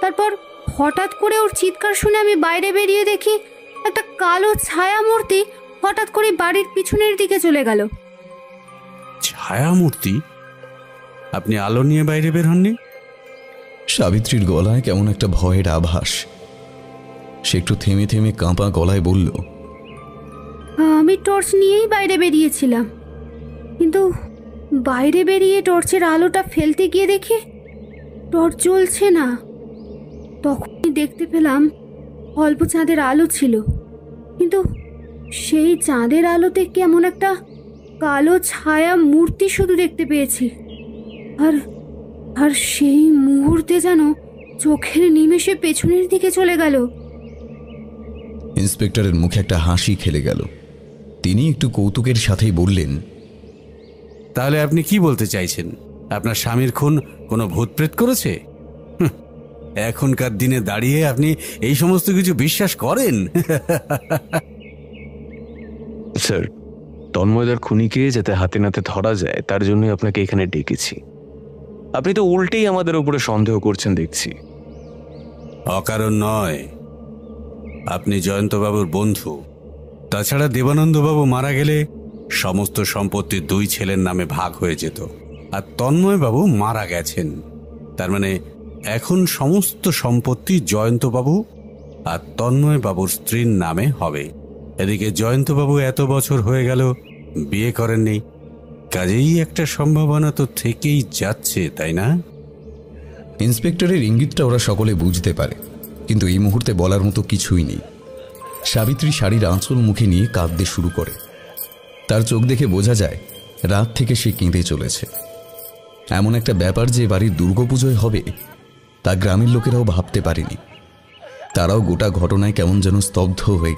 তারপর হঠাৎ করে ওর চিৎকার শুনে আমি বাইরে বেরিয়ে দেখি একটা কালো ছায়ামূর্তি হঠাৎ করে বাড়ির পিছনের দিকে চলে গেল। ছায়ামূর্তি? আপনি আলো নিয়ে বাইরে বের হননি? সাবিত্রীর গলায় কেমন একটা ভয়ের আভাস। সে একটু থেমে থেমে কাঁপা গলায় বলল, আমি টর্চ নিয়েই বাইরে বেরিয়েছিলাম, কিন্তু বাইরে বেরিয়ে টর্চের আলোটা ফেলতে গিয়ে দেখি টর্চ জ্বলছে না। তখনই দেখতে পেলাম অল্প চাঁদের আলো ছিল, কিন্তু সেই চাঁদের আলোতে কেমন একটা কালো ছায়া মূর্তি শুধু দেখতে পেয়েছি। আর সেই মুহূর্তে যেন চোখের নিমেষে পেছনের দিকে চলে গেল। ইন্সপেক্টরের মুখে একটা হাসি খেলে গেল। তিনি একটু কৌতুকের সাথেই বললেন, তাহলে আপনি কি বলতে চাইছেন? আপনার স্বামীর খুন কোনো ভূতপ্রেত করেছে? এখনকার দিনে দাঁড়িয়ে আপনি এই সমস্ত কিছু বিশ্বাস করেন? স্যার, তন্ময়দার খুনিকে যাতে হাতে নাতে ধরা যায় তার জন্যই আপনাকে এখানে ডেকেছি। আপনি তো উল্টেই আমাদের উপরে সন্দেহ করছেন দেখছি। অকারণ নয়, আপনি জয়ন্তবাবুর বন্ধু। তাছাড়া দেবানন্দবাবু মারা গেলে সমস্ত সম্পত্তি 2 ছেলের নামে ভাগ হয়ে যেত, আর তন্ময়বাবু মারা গেছেন। তার মানে এখন সমস্ত সম্পত্তি জয়ন্তবাবু আর তন্ময়বাবুর স্ত্রীর নামে হবে। এদিকে জয়ন্তবাবু এত বছর হয়ে গেল বিয়ে করেননি, কাজেই একটা সম্ভাবনা তো থেকেই যাচ্ছে, তাই না? ইন্সপেক্টরের ইঙ্গিতটা ওরা সকলে বুঝতে পারে, কিন্তু এই মুহূর্তে বলার মতো কিছুই নেই। সাবিত্রী শাড়ির আঁচল মুখে নিয়ে কাঁদতে শুরু করে। তার চোখ দেখে বোঝা যায় রাত থেকে সে কেঁদে চলেছে। এমন একটা ব্যাপার যে বাড়ির দুর্গাপুজোয় হবে তা গ্রামের লোকেরাও ভাবতে পারেনি। তারাও গোটা ঘটনায় কেমন যেন স্তব্ধ হয়ে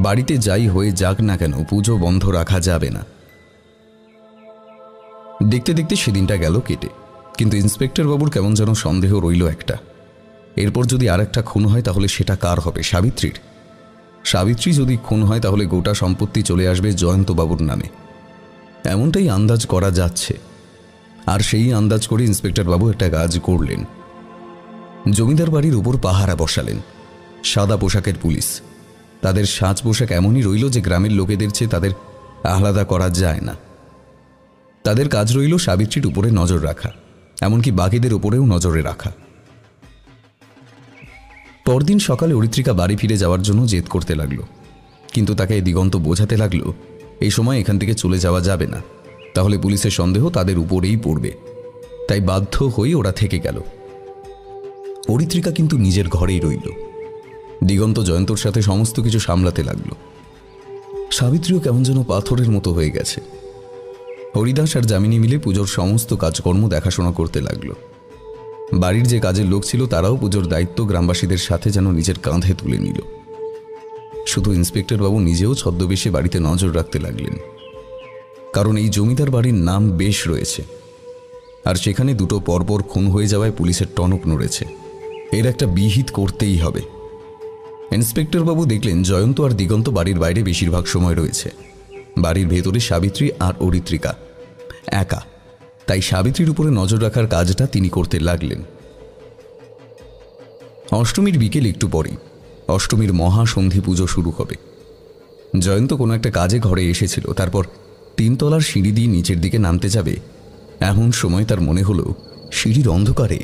বাড়িতে যাই হয়ে যাক না কেন পুজো বন্ধ রাখা যাবে না। দেখতে দেখতে সেদিনটা গেল কেটে, কিন্তু ইন্সপেক্টর বাবুর কেমন যেন সন্দেহ রইল একটা। এরপর যদি আর একটা খুন হয় তাহলে সেটা কার হবে? সাবিত্রীর। সাবিত্রী যদি খুন হয় তাহলে গোটা সম্পত্তি চলে আসবে জয়ন্তবাবুর নামে, এমনটাই আন্দাজ করা যাচ্ছে। আর সেই আন্দাজ করে ইন্সপেক্টর বাবু একটা কাজ করলেন। জমিদার বাড়ির উপর পাহারা বসালেন সাদা পোশাকের পুলিশ। তাদের সাজ পোশাক এমনই রইল যে গ্রামের লোকেদের চেয়ে তাদের আলাদা করা যায় না। তাদের কাজ রইল সাবিত্রীর উপরে নজর রাখা, এমনকি বাকিদের উপরেও নজরে রাখা। পরদিন সকালে অরিত্রিকা বাড়ি ফিরে যাওয়ার জন্য জেদ করতে লাগলো, কিন্তু তাকে দিগন্ত বোঝাতে লাগলো এই সময় এখান থেকে চলে যাওয়া যাবে না, তাহলে পুলিশের সন্দেহ তাদের উপরেই পড়বে। তাই বাধ্য হয়ে ওরা থেকে গেল। অরিত্রিকা কিন্তু নিজের ঘরেই রইল। দিগন্ত জয়ন্তর সাথে সমস্ত কিছু সামলাতে লাগলো। সাবিত্রীও কেমন যেন পাথরের মতো হয়ে গেছে। হরিদাস আর যামিনী মিলে পুজোর সমস্ত কাজকর্ম দেখাশোনা করতে লাগলো। বাড়ির যে কাজের লোক ছিল তারাও পুজোর দায়িত্ব গ্রামবাসীদের সাথে যেন নিজের কাঁধে তুলে নিল। শুধু ইন্সপেক্টর বাবু নিজেও ছদ্মবেশে বাড়িতে নজর রাখতে লাগলেন, কারণ এই জমিদার বাড়ির নাম বেশ রয়েছে, আর সেখানে দুটো পরপর খুন হয়ে যাওয়ায় পুলিশের টনক নড়েছে। এর একটা বিহিত করতেই হবে। ইন্সপেক্টর বাবু দেখলেন জয়ন্ত আর দিগন্ত বাড়ির বাইরে বেশিরভাগ সময় রয়েছে, বাড়ির ভেতরে সাবিত্রী আর অরিত্রিকা একা। তাই সাবিত্রীর উপরে নজর রাখার কাজটা তিনি করতে লাগলেন। অষ্টমীর বিকেল একটু পরেই অষ্টমীর মহাসন্ধি পুজো শুরু হবে। জয়ন্ত কোনো একটা কাজে ঘরে এসেছিল, তারপর 3 তলার সিঁড়ি দিয়ে নিচের দিকে নামতে যাবে এমন সময় তার মনে হলো সিঁড়ির অন্ধকারে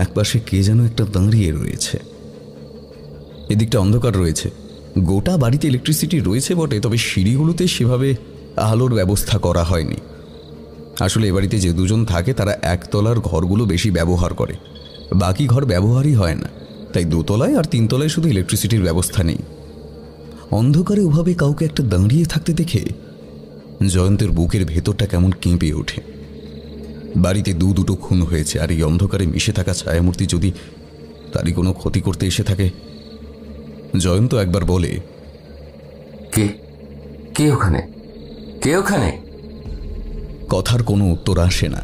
একপাশে কে যেন একটা দাঁড়িয়ে রয়েছে। এদিকটা অন্ধকার রয়েছে, গোটা বাড়িতে ইলেকট্রিসিটি রয়েছে বটে, তবে সিঁড়িগুলোতে সেভাবে আলোর ব্যবস্থা করা হয়নি। আসলে এ বাড়িতে যে দুজন থাকে তারা 1 তলার ঘরগুলো বেশি ব্যবহার করে, বাকি ঘর ব্যবহারই হয় না। তাই 2 তলায় আর 3 তলায় শুধু ইলেকট্রিসিটির ব্যবস্থা নেই। অন্ধকারে ওভাবে কাউকে একটা দাঁড়িয়ে থাকতে দেখে জয়ন্তের বুকের ভেতরটা কেমন কেঁপে ওঠে। বাড়িতে দুটো খুন হয়েছে, আর এই অন্ধকারে মিশে থাকা ছায়ামূর্তি যদি তারই কোনো ক্ষতি করতে এসে থাকে। জয়ন্ত একবার বলে, কে কে ওখানে, কে ওখানে? কথার কোনো উত্তর আসে না।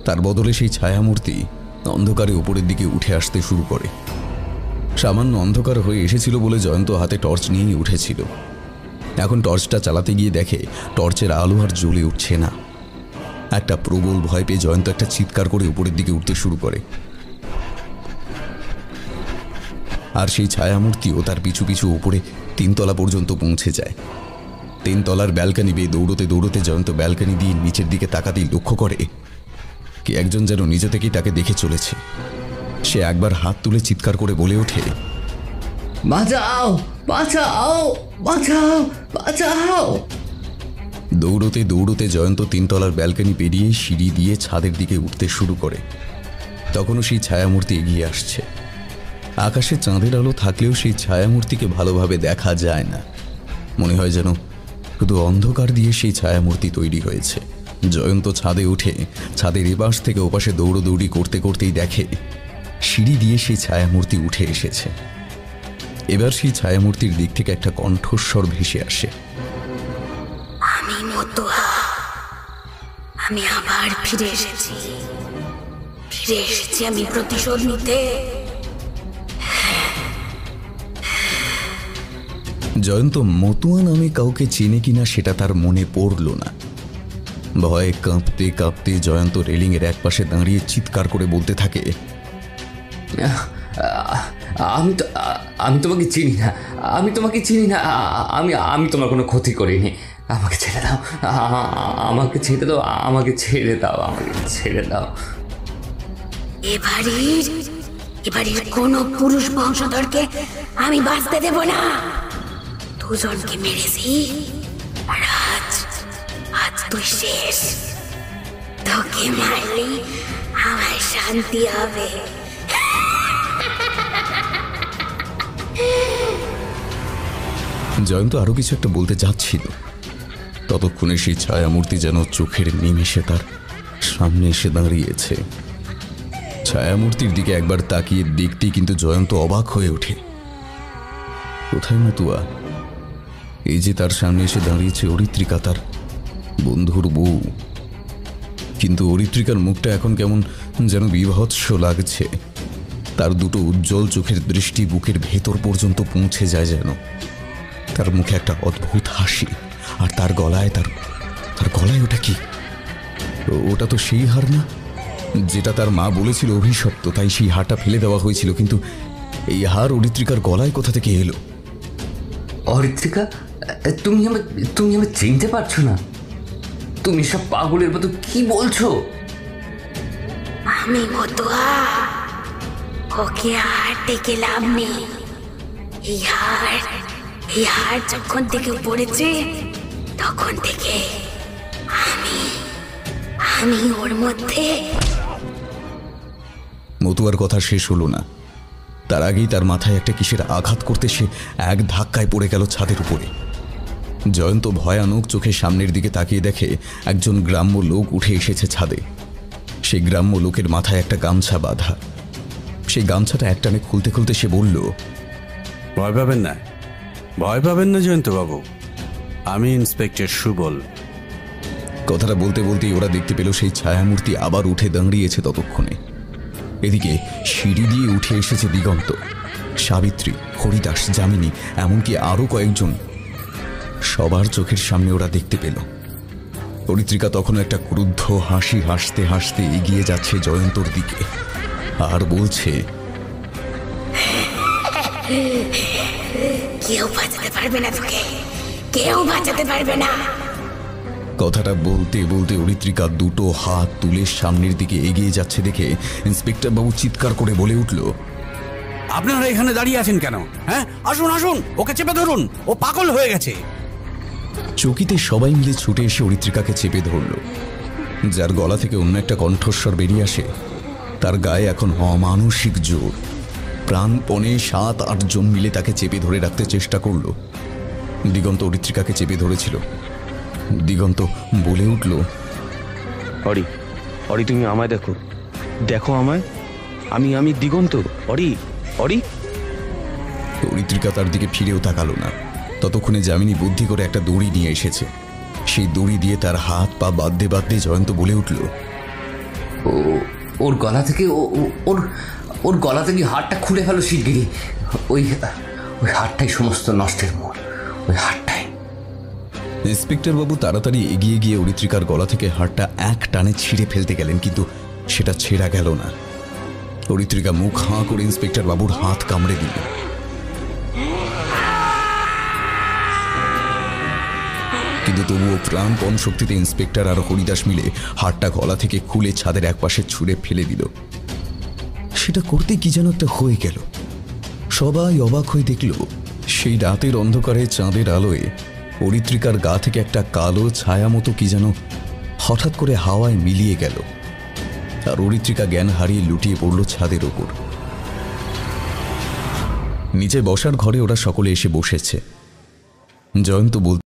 তার বদলে সেই ছায়ামূর্তি অন্ধকারে উপরের দিকে উঠে আসতে শুরু করে। সামান্য অন্ধকার হয়ে এসেছিল বলে জয়ন্ত হাতে টর্চ নিয়েই উঠেছিল। এখন টর্চটা চালাতে গিয়ে দেখে টর্চের আলো আর জ্বলে উঠছে না। একটা প্রবল ভয় পেয়ে জয়ন্ত একটা চিৎকার করে উপরের দিকে উঠতে শুরু করে, আর সেই ছায়ামূর্তিও তার পিছু পিছু উপরে 3 তলা পর্যন্ত পৌঁছে যায়। 3 তলার ব্যালকানি বেয়ে দৌড়তে দৌড়তে জয়ন্ত ব্যালকানি দিয়ে নিচের দিকে তাকাতেই লক্ষ্য করে কি একজন যেন নিজে থেকেই তাকে দেখে চলেছে। সে একবার হাত তুলে চিৎকার করে বলে ওঠে, বাঁচাও বাঁচাও বাঁচাও বাঁচাও। দৌড়তে দৌড়তে জয়ন্ত 3 তলার ব্যালকানি পেরিয়ে সিঁড়ি দিয়ে ছাদের দিকে উঠতে শুরু করে। তখনও সেই ছায়ামূর্তি এগিয়ে আসছে। আকাশে চাঁদের আলো থাকলেও সেই ছায়ামূর্তিকে ভালোভাবে দেখা যায় না। মনে হয় যেন শুধু অন্ধকার দিয়ে সেই ছায়ামূর্তি তৈরি হয়েছে। জয়ন্ত ছাদে উঠে ছাদের এপাশ থেকে ওপাশে দৌড়দৌড়ি করতে করতেই দেখে সিঁড়ি দিয়ে সেই ছায়ামূর্তি উঠে এসেছে। এবার সেই ছায়ামূর্তির দিক থেকে একটা কণ্ঠস্বর ভেসে আসে, আমি মতুয়া, আমি আবার ফিরে এসেছি আমি প্রতিশোধ নিতে। জয়ন্ত মতুয়া নামে কাউকে চেনে কিনা সেটা তার মনে পড়ল না। ভয়ে কাঁপতে কাঁপতে জয়ন্ত রেলিংয়ের একপাশে দাঁড়িয়ে চিৎকার করে বলতে থাকে, আমি তোমাকে চিনি না, আমি তোমাকে চিনি না, আমি তোমার কোনো ক্ষতি করিনি, আমাকে ছেড়ে দাও, আমাকে ছেড়ে দাও, আমাকে ছেড়ে দাও, আমাকে ছেড়ে দাও। এবারের কোনো পুরুষ বংশধরকে আমি বাঁচতে দেব না। 2 জনকে মেরেছি, আর আজ তুই শেষ। তোকে মারলে আমার শান্তি হবে। জয়ন্ত আরো কিছু একটা বলতে যাচ্ছিল, ততক্ষণে সেই ছায়ামূর্তি যেন চোখের নিমেষে তার সামনে এসে দাঁড়িয়েছে। ছায়ামূর্তির দিকে একবার তাকিয়ে দেখতেই কিন্তু জয়ন্ত অবাক হয়ে ওঠে। কোথায় মতুয়া? এই যে তার সামনে এসে দাঁড়িয়েছে অরিত্রিকা, তার বন্ধুর বউ। কিন্তু অরিত্রিকার মুখটা এখন কেমন যেন বিভৎস লাগছে। তার দুটো উজ্জ্বল চোখের দৃষ্টি বুকের ভেতর পর্যন্ত পৌঁছে যায় যেন। তার মুখে একটা অদ্ভুত হাসি, আর তার গলায় তার গলায় ওটা কি? ওটা তো সেই হার না যেটা তার মা বলেছিল অভিশপ্ত, তাই সেই হারটা ফেলে দেওয়া হয়েছিল। কিন্তু এই হার অরিত্রিকার গলায় কোথা থেকে এলো? অরিত্রিকা, তুমি আমি চিনতে পারছো না? তুমি সব পাগলের মতো কি বলছো? আমি মতুয়া, ওকে আর ডেকে লাভ নেই। এই হার যখন থেকে পড়েছে তখন থেকে আমি ওর মধ্যে। মতুয়ার কথা শেষ হলো না, তার আগেই তার মাথায় একটা কিসের আঘাত করতে সে এক ধাক্কায় পড়ে গেল ছাদের উপরে। জয়ন্ত ভয়ানক চোখে সামনের দিকে তাকিয়ে দেখে একজন গ্রাম্য লোক উঠে এসেছে ছাদে। সেই গ্রাম্য লোকের মাথায় একটা গামছা বাঁধা। সেই গামছাটা একটানে খুলতে খুলতে সে বলল, ভয় পাবেন না, ভয় পাবেন না জয়ন্ত বাবু, আমি ইন্সপেক্টর সুবল। কথাটা বলতে বলতেই ওরা দেখতে পেল সেই ছায়ামূর্তি আবার উঠে দাঁড়িয়েছে ততক্ষণে। এদিকে সিঁড়ি দিয়ে উঠে এসেছে দিগন্ত, সাবিত্রী, হরিদাস, যামিনী, এমনকি আরো কয়েকজন। সবার চোখের সামনে ওরা দেখতে পেল অরিত্রিকা তখনও একটা ক্রুদ্ধ হাসি হাসতে হাসতে এগিয়ে যাচ্ছে জয়ন্তর দিকে, আর বলছে, কেউ বাঁচাতে পারবে না তোকে, কেউ বাঁচাতে পারবে না। কথাটা বলতে বলতে অরিত্রিকা দুটো হাত তুলে সামনের দিকে এগিয়ে যাচ্ছে দেখে ইন্সপেক্টর বাবু চিৎকার করে বলে উঠল, আপনারা এখানে দাঁড়িয়ে আছেন কেন? হ্যাঁ, আসুন আসুন, ওকে চেপে ধরুন, ও পাগল হয়ে গেছে। চকিতে সবাই মিলে ছুটে এসে অরিত্রিকাকে চেপে ধরল। যার গলা থেকে অন্য একটা কণ্ঠস্বর বেরিয়ে আসে, তার গায়ে এখন অমানসিক জোর। প্রাণপণে 7-8 জন মিলে তাকে চেপে ধরে রাখতে চেষ্টা করল। দিগন্ত অরিত্রিকাকে চেপে ধরেছিল। দিগন্ত বলে উঠল, অরি, অরি তুমি আমায় দেখো, দেখো আমায়, আমি দিগন্ত। অরি, অরি। অরিত্রিকা তার দিকে ফিরেও তাকালো না। ততক্ষণে যামিনী বুদ্ধি করে একটা দড়ি নিয়ে এসেছে। সেই দড়ি দিয়ে তার হাত পা বাঁধতে বাঁধতে জয়ন্ত বলে উঠল, ওর গলা থেকে হাড়টা খুলে ফেলো শিগগিরই। ওই হাড়টাই সমস্ত নষ্টের মূল, ওই হাড়টাই। ইন্সপেক্টর বাবু তাড়াতাড়ি এগিয়ে গিয়ে অরিত্রিকার গলা থেকে হাড়টা এক টানে ছিঁড়ে ফেলতে গেলেন, কিন্তু সেটা ছেঁড়া গেল না। অরিত্রিকা মুখ হাঁ করে ইন্সপেক্টর বাবুর হাত কামড়ে দিল। কিন্তু তবুও প্রাণপণ শক্তিতে ইন্সপেক্টর আর হরিদাস মিলে হাড়টা গলা থেকে খুলে ছাদের একপাশে ছুঁড়ে ফেলে দিল। সেটা করতে কি যেন একটা হয়ে গেল। সবাই অবাক হয়ে দেখল সেই রাতের অন্ধকারে চাঁদের আলোয় অরিত্রিকার গা থেকে একটা কালো ছায়া মতো কি যেন হঠাৎ করে হাওয়ায় মিলিয়ে গেল, আর অরিত্রিকা জ্ঞান হারিয়ে লুটিয়ে পড়ল ছাদের ওপর। নিচে বসার ঘরে ওরা সকলে এসে বসেছে। জয়ন্ত বলতে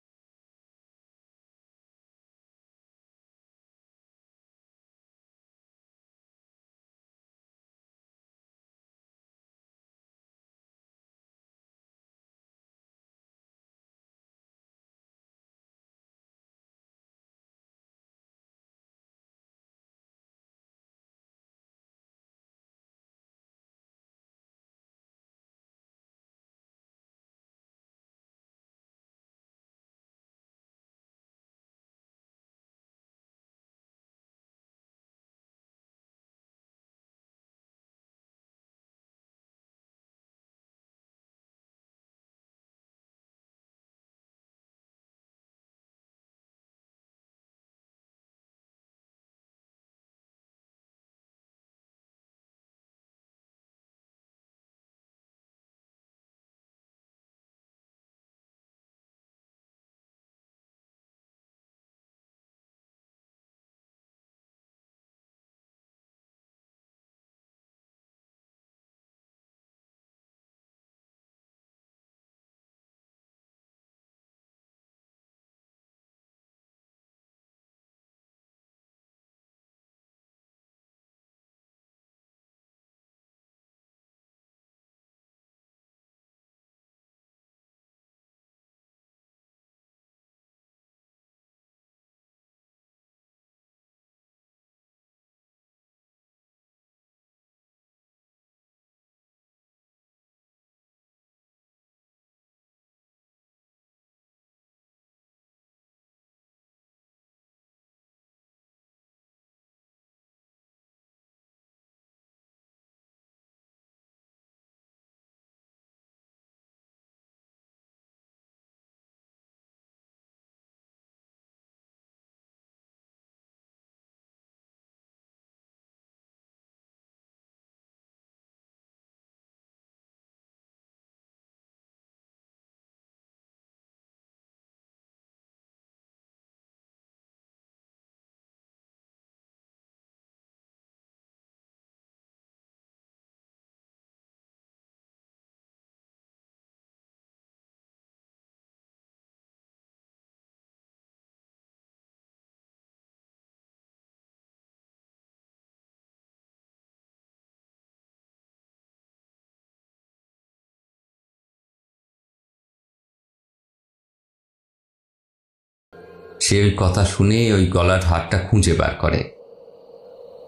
সে ওই কথা শুনে ওই গলার হারটা খুঁজে বার করে,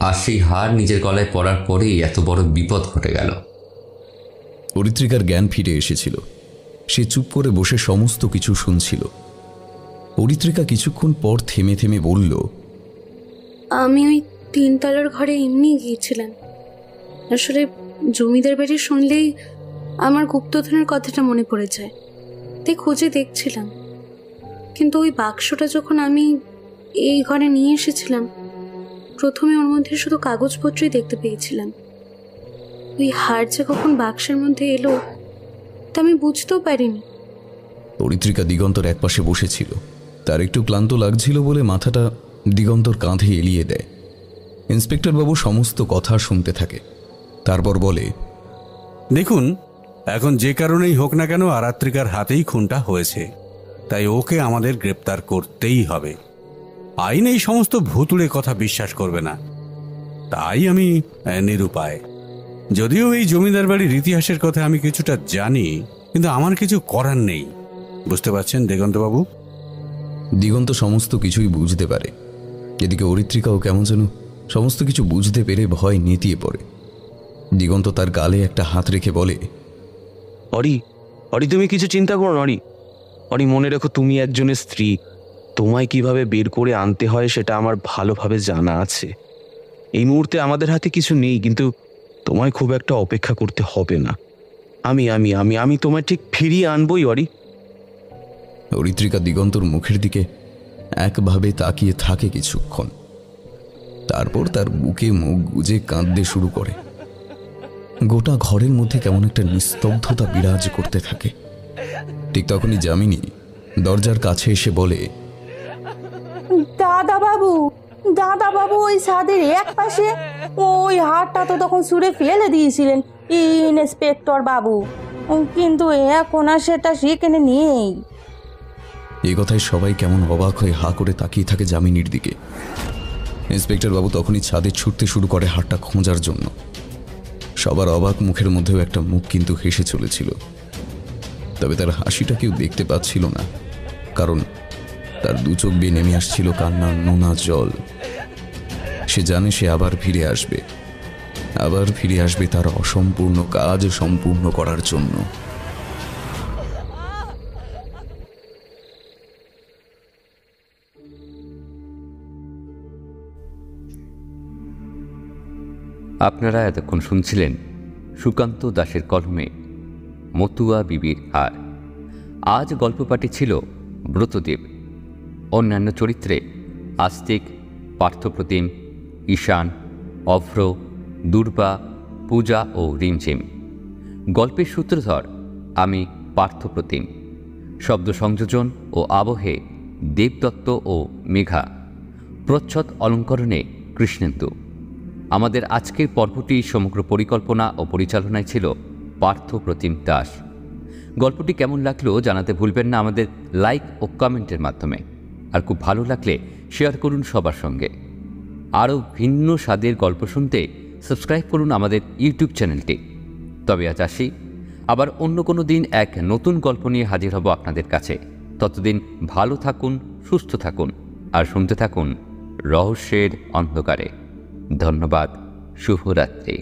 আর সেই হার নিজের গলায় পড়ার পরেই এত বড় বিপদ ঘটে গেল। পরিত্রিকার জ্ঞান ফিরে এসেছিল। সে চুপ করে বসে সমস্ত কিছু শুনছিল। পরিত্রিকা কিছুক্ষণ পর থেমে থেমে বলল, আমি ওই 3 তলার ঘরে এমনি গিয়েছিলাম। আসলে জমিদার বাড়ি শুনলেই আমার গুপ্তধনের কথাটা মনে পড়ে যায়, তাই খুঁজে দেখছিলাম। কিন্তু ওই বাক্সটা যখন আমি এই ঘরে নিয়ে এসেছিলাম, প্রথমে ওর মধ্যে শুধু কাগজপত্রই দেখতে পেয়েছিলাম। ওই হার যে কখন বাক্সের মধ্যে এলো তা আমি বুঝতেও পারিনি। পরিত্রিকা দিগন্তর একপাশে বসেছিল। তার একটু ক্লান্ত লাগছিল বলে মাথাটা দিগন্তর কাঁধে এলিয়ে দেয়। ইন্সপেক্টর বাবু সমস্ত কথা শুনতে থাকে। তারপর বলে, দেখুন, এখন যে কারণেই হোক না কেন আরাত্রিকার হাতেই খুনটা হয়েছে, তাই ওকে আমাদের গ্রেপ্তার করতেই হবে। আইন এই সমস্ত ভুতুড়ে কথা বিশ্বাস করবে না, তাই আমি নিরুপায়। যদিও এই জমিদার বাড়ির ইতিহাসের কথা আমি কিছুটা জানি, কিন্তু আমার কিছু করার নেই। বুঝতে পারছেন দিগন্তবাবু? দিগন্ত সমস্ত কিছুই বুঝতে পারে। এদিকে অরিত্রিকাও কেমন যেন সমস্ত কিছু বুঝতে পেরে ভয় নেতিয়ে পড়ে। দিগন্ত তার গালে একটা হাত রেখে বলে, অরি, অরি তুমি কিছু চিন্তা করো না। অরি, অরি মনে রেখো, তুমি একজনের স্ত্রী। তোমায় কিভাবে বের করে আনতে হয় সেটা আমার ভালোভাবে জানা আছে। এই মুহূর্তে আমাদের হাতে কিছু নেই, কিন্তু তোমায় খুব একটা অপেক্ষা করতে হবে না। আমি আমি আমি আমি তোমায় ঠিক ফিরিয়ে আনবই অরি। অরিত্রিকা দিগন্তর মুখের দিকে একভাবে তাকিয়ে থাকে কিছুক্ষণ। তারপর তার বুকে মুখ গুজে কাঁদতে শুরু করে। গোটা ঘরের মধ্যে কেমন একটা নিস্তব্ধতা বিরাজ করতে থাকে। ঠিক তখনই যামিনী দরজার কাছে এসে বলে, দাদা বাবু, দাদা বাবু, ওই ছাদের এক পাশে ওই হারটা তো তখন ছুঁড়ে ফেলে দিয়েছিলেন ইন্সপেক্টর বাবু, কিন্তু এখন আর সেটা সেখানে নেই। এই কথায় সবাই কেমন অবাক হয়ে হা করে তাকিয়ে থাকে যামিনীর দিকে। ইন্সপেক্টর বাবু তখনই ছাদে ছুটতে শুরু করে হারটা খোঁজার জন্য। সবার অবাক মুখের মধ্যেও একটা মুখ কিন্তু হেসে চলেছিল। তবে তার হাসিটা কেউ দেখতে পাচ্ছিল না, কারণ তার দু চোখ বেয়ে নেমে আসছিল কান্নার নোনা জল। সে জানে সে আবার ফিরে আসবে, আবার ফিরে আসবে তার অসম্পূর্ণ কাজ সম্পূর্ণ করার জন্য। আপনারা এতক্ষণ শুনছিলেন সুকান্ত দাশের কলমে মতুয়া বিবির হার। আজ গল্প পাঠে ছিল ব্রতদেব। অন্যান্য চরিত্রে আস্তিক, পার্থপ্রতিম, ঈশান, অভ্র, দুর্বা, পূজা ও রিমঝিম। গল্পের সূত্রধর আমি পার্থপ্রতিম। শব্দ সংযোজন ও আবহে দেবদত্ত ও মেঘা। প্রচ্ছদ অলঙ্করণে কৃষ্ণেন্দু। আমাদের আজকের পর্বটি সমগ্র পরিকল্পনা ও পরিচালনায় ছিল পার্থপ্রতিম দাস। গল্পটি কেমন লাগলো জানাতে ভুলবেন না আমাদের লাইক ও কমেন্টের মাধ্যমে। আর খুব ভালো লাগলে শেয়ার করুন সবার সঙ্গে। আরও ভিন্ন স্বাদের গল্প শুনতে সাবস্ক্রাইব করুন আমাদের ইউটিউব চ্যানেলটি। তবে আজ আসি, আবার অন্য কোনো দিন এক নতুন গল্প নিয়ে হাজির হব আপনাদের কাছে। ততদিন ভালো থাকুন, সুস্থ থাকুন আর শুনতে থাকুন রহস্যের অন্ধকারে। ধন্যবাদ। শুভরাত্রি।